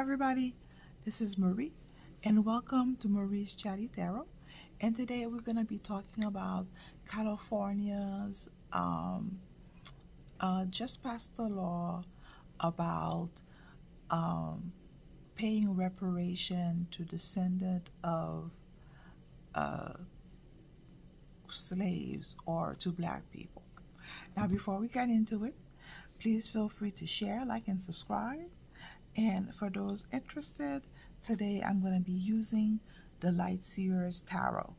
everybody, this is Marie and welcome to Marie's Chatty Tarot. And today we're going to be talking about California's just passed the law about paying reparation to descendant of slaves or to black people. Now before we get into it, please feel free to share, like, and subscribe. And for those interested, today I'm going to be using the Light Seers Tarot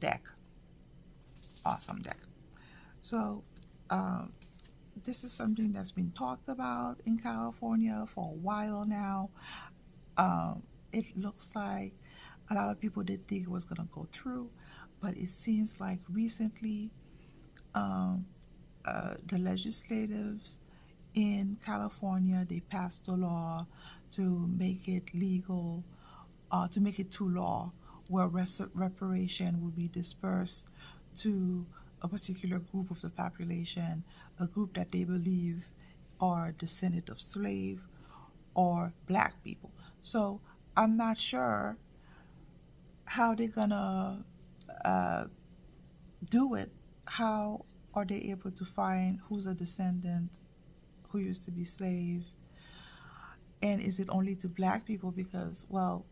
deck. Awesome deck. So this is something that's been talked about in California for a while now. It looks like a lot of people did think it was going to go through, but it seems like recently the legislatives in California, they passed a law to make it legal, to make it to law, where reparation will be dispersed to a particular group of the population, a group that they believe are descendant of slave or black people. So I'm not sure how they're gonna do it. How are they able to find who's a descendant who used to be slave, and is it only to black people? Because, well,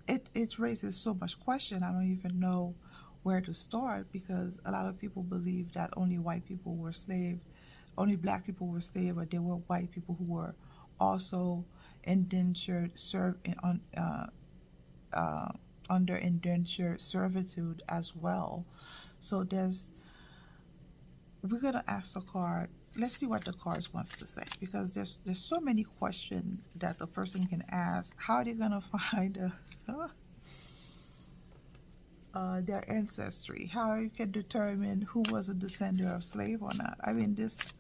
it raises so much question. I don't even know where to start, because a lot of people believe that only white people were slave, only black people were slave, but there were white people who were also indentured, under indentured servitude as well. So we're gonna ask the card. Let's see what the cards wants to say, because there's so many questions that the person can ask. How are they gonna find their ancestry? How you can determine who was a descendant of slave or not? I mean, this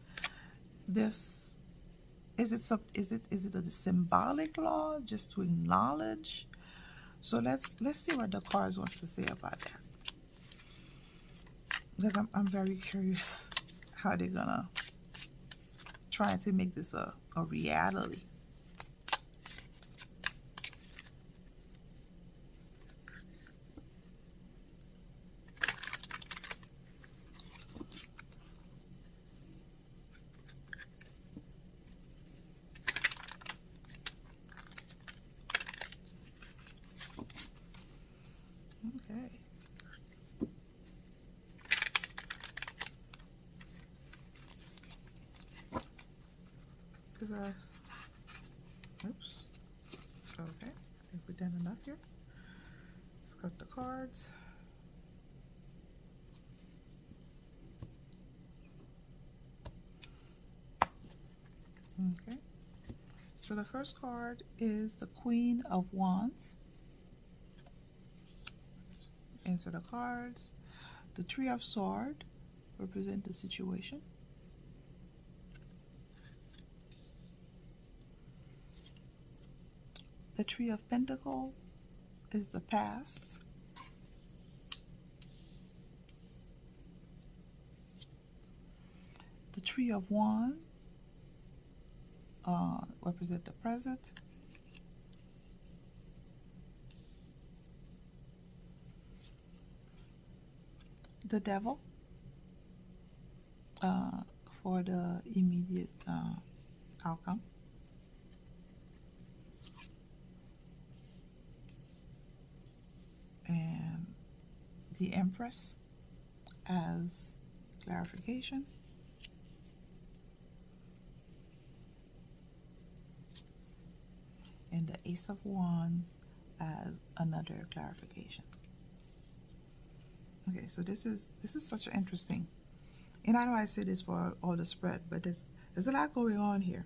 is it a symbolic law just to acknowledge? So let's see what the cards wants to say about that, because I'm very curious how they're gonna try to make this a reality. Okay. Because oops. Okay, I think we've done enough here. Let's cut the cards. Okay. So the first card is the Queen of Wands. Answer the cards. The Three of Swords represent the situation. The Three of Pentacles is the past. The Three of Wands represent the present. The Devil for the immediate outcome. And the Empress as clarification. And the Ace of Wands as another clarification. Okay, so this is such an interesting, and I know I say this for all the spread, but there's a lot going on here.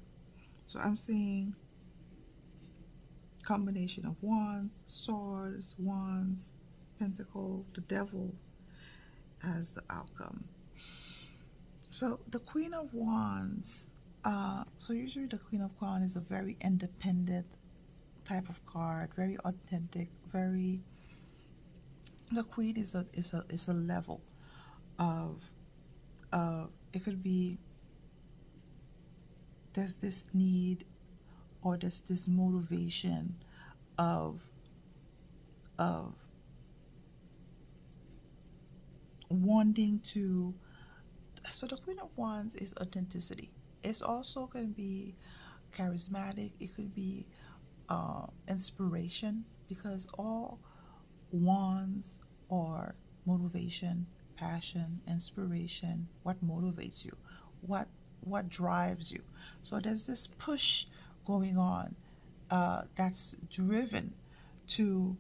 So I'm seeing combination of wands, swords, wands, pentacle, the devil as the outcome. So the Queen of Wands, so usually the Queen of Wands is a very independent type of card, very authentic, very, the Queen is a level of it could be, there's this need or this motivation of of wanting to. So the Queen of Wands is authenticity. It's also going to be charismatic. It could be inspiration, because all wands are motivation, passion, inspiration. What motivates you? What what drives you? So there's this push going on, that's driven to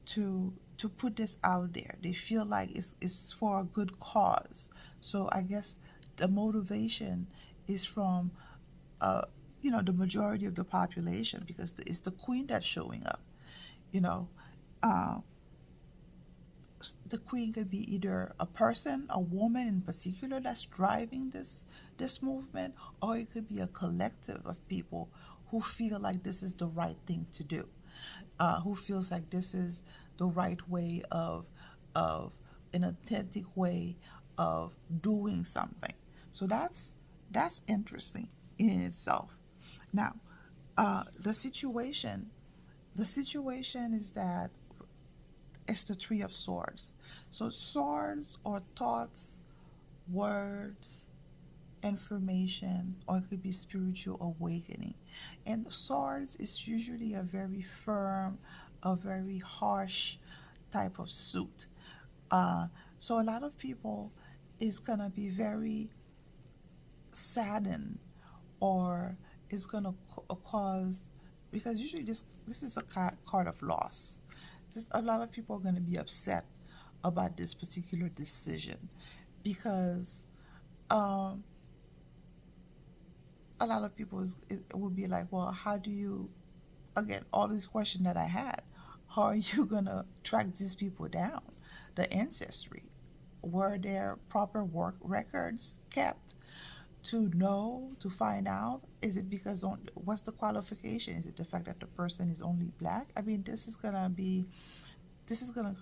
to put this out there. They feel like it's for a good cause. So I guess the motivation is from, uh, the majority of the population, because it's the queen that's showing up. You know, uh, the queen could be either a person, a woman in particular, that's driving this movement, or it could be a collective of people who feel like this is the right thing to do, who feels like this is the right way of an authentic way of doing something. So that's interesting in itself. Now, the situation is that it's the Three of Swords. So swords are thoughts, words, information, or it could be spiritual awakening. And swords is usually a very firm, a very harsh type of suit. So a lot of people is gonna be very saddened, or is gonna cause, because usually this is a card of loss. A lot of people are gonna be upset about this particular decision, because um, a lot of people would be like, well, how do you, again, all these questions that I had, how are you gonna track these people down? The ancestry, were there proper work records kept to know, to find out? Is it because what's the qualification? Is it the fact that the person is only black? I mean, this is gonna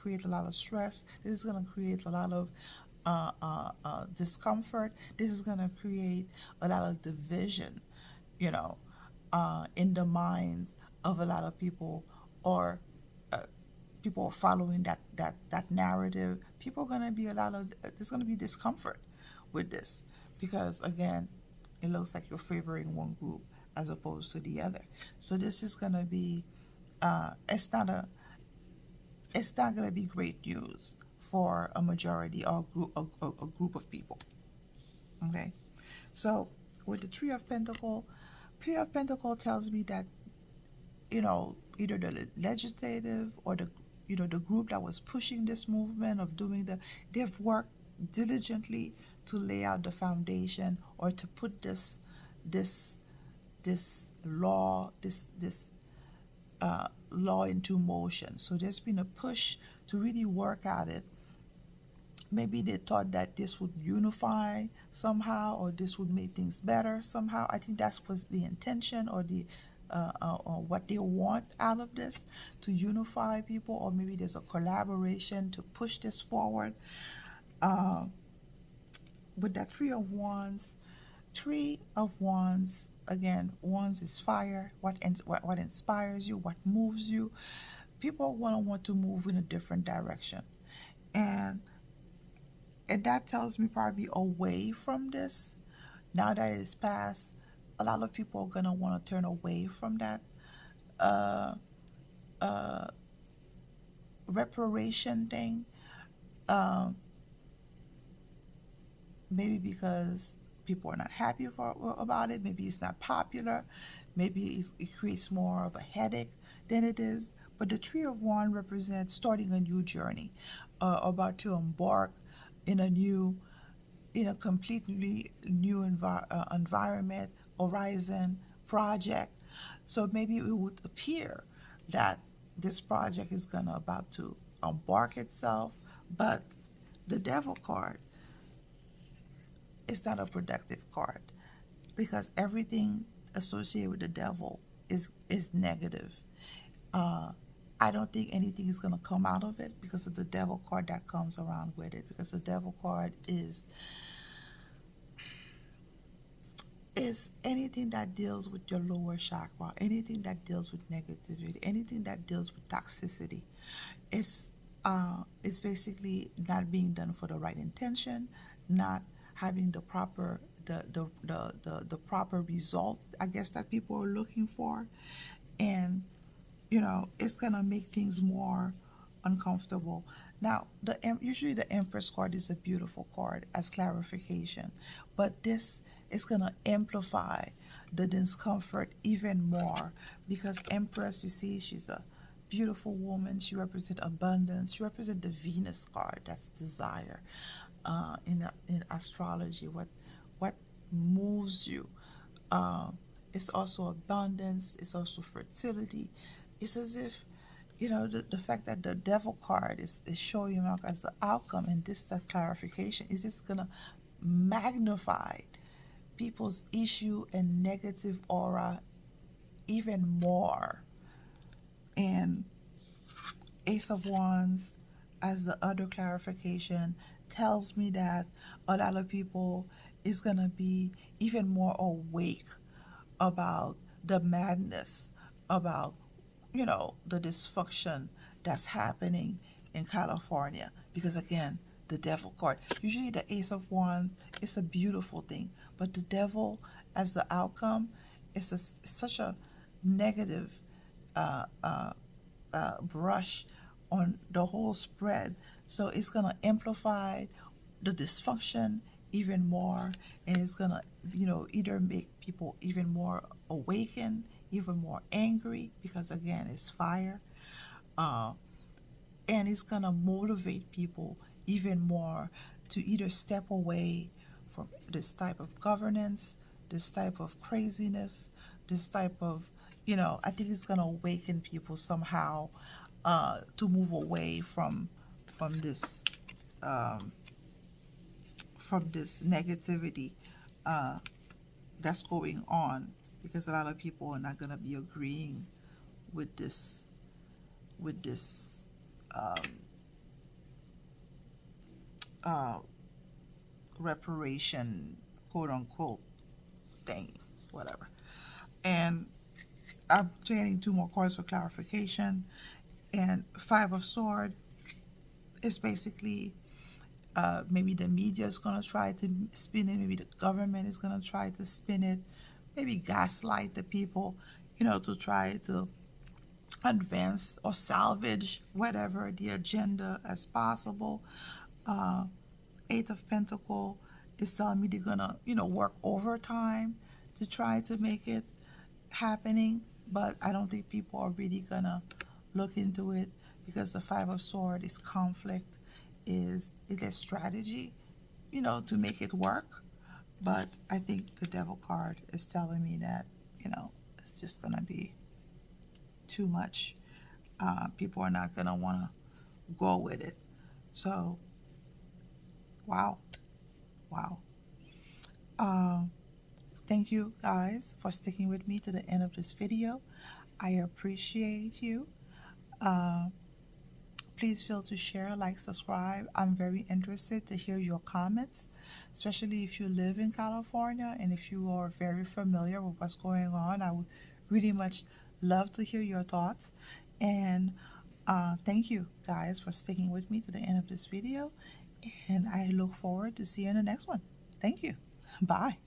create a lot of stress. This is gonna create a lot of discomfort. This is gonna create a lot of division, you know, in the minds of a lot of people, or uh, people following that narrative. People are gonna be there's gonna be discomfort with this, because again, it looks like you're favoring one group as opposed to the other. So this is gonna be, it's not gonna be great news for a majority, or a group of people. Okay, so with the Three of Pentacle tells me that, either the legislative, or the group that was pushing this movement of they've worked diligently to lay out the foundation, or to put this this law this law into motion. So there's been a push to really work at it. Maybe they thought that this would unify somehow, or this would make things better somehow. I think that was the intention, or or what they want out of this, to unify people, or maybe there's a collaboration to push this forward. Uh, with that Three of Wands, again, Wands is fire. What inspires you, what moves you. People want to move in a different direction, and that tells me probably away from this. Now that it's past, a lot of people are gonna want to turn away from that uh, uh, reparation thing. Um, Maybe because people are not happy about it. Maybe it's not popular. Maybe it creates more of a headache than it is. But the Tree of Wands represents starting a new journey, about to embark in a completely new environment, horizon, project. So maybe it would appear that this project is about to embark itself, but the Devil card is not a productive card, because everything associated with the devil is negative. Uh, I don't think anything is going to come out of it because of the devil card that comes around with it. Because the devil card is anything that deals with your lower chakra, anything that deals with negativity, anything that deals with toxicity. It's basically not being done for the right intention, not having the proper the proper result, I guess, that people are looking for. And it's gonna make things more uncomfortable. Now, usually the Empress card is a beautiful card as clarification, but this is gonna amplify the discomfort even more, because Empress, you see, she's a beautiful woman. She represents abundance. She represents the Venus card. That's desire. In astrology, what moves you. Um, it's also abundance. It's also fertility. It's as if, the fact that the devil card is showing up as the outcome, and this is a clarification, is just going to magnify people's issue and negative aura even more. And Ace of Wands as the other clarification tells me that a lot of people is going to be even more awake about the madness, about the dysfunction that's happening in California. Because again, the devil card, usually the Ace of Wands, is a beautiful thing, but the devil as the outcome is such a negative uh, uh, brush on the whole spread. So it's going to amplify the dysfunction even more, and it's going to, either make people even more awakened, even more angry, because again, it's fire. Uh, and it's going to motivate people even more to either step away from this type of governance, this type of craziness, this type of, I think it's going to awaken people somehow to move away from this um, from this negativity uh, that's going on, because a lot of people are not going to be agreeing with this um, uh, reparation, quote unquote, thing, whatever. And I'm getting two more cards for clarification. And Five of Sword is basically maybe the media is going to try to spin it, maybe the government is going to try to spin it, maybe gaslight the people, to try to advance or salvage whatever the agenda as possible. uh, Eight of Pentacle is telling me they're gonna, work overtime to try to make it happening, but I don't think people are really gonna look into it, because the Five of Swords is conflict, is a strategy, to make it work. But I think the Devil card is telling me that, it's just gonna be too much. People are not gonna wanna go with it. So, wow, wow. Um, Thank you guys for sticking with me to the end of this video. I appreciate you. Uh, please feel to share, like, subscribe. I'm very interested to hear your comments, especially if you live in California and if you are very familiar with what's going on. I would really much love to hear your thoughts. And thank you guys for sticking with me to the end of this video. And I look forward to seeing you in the next one. Thank you. Bye.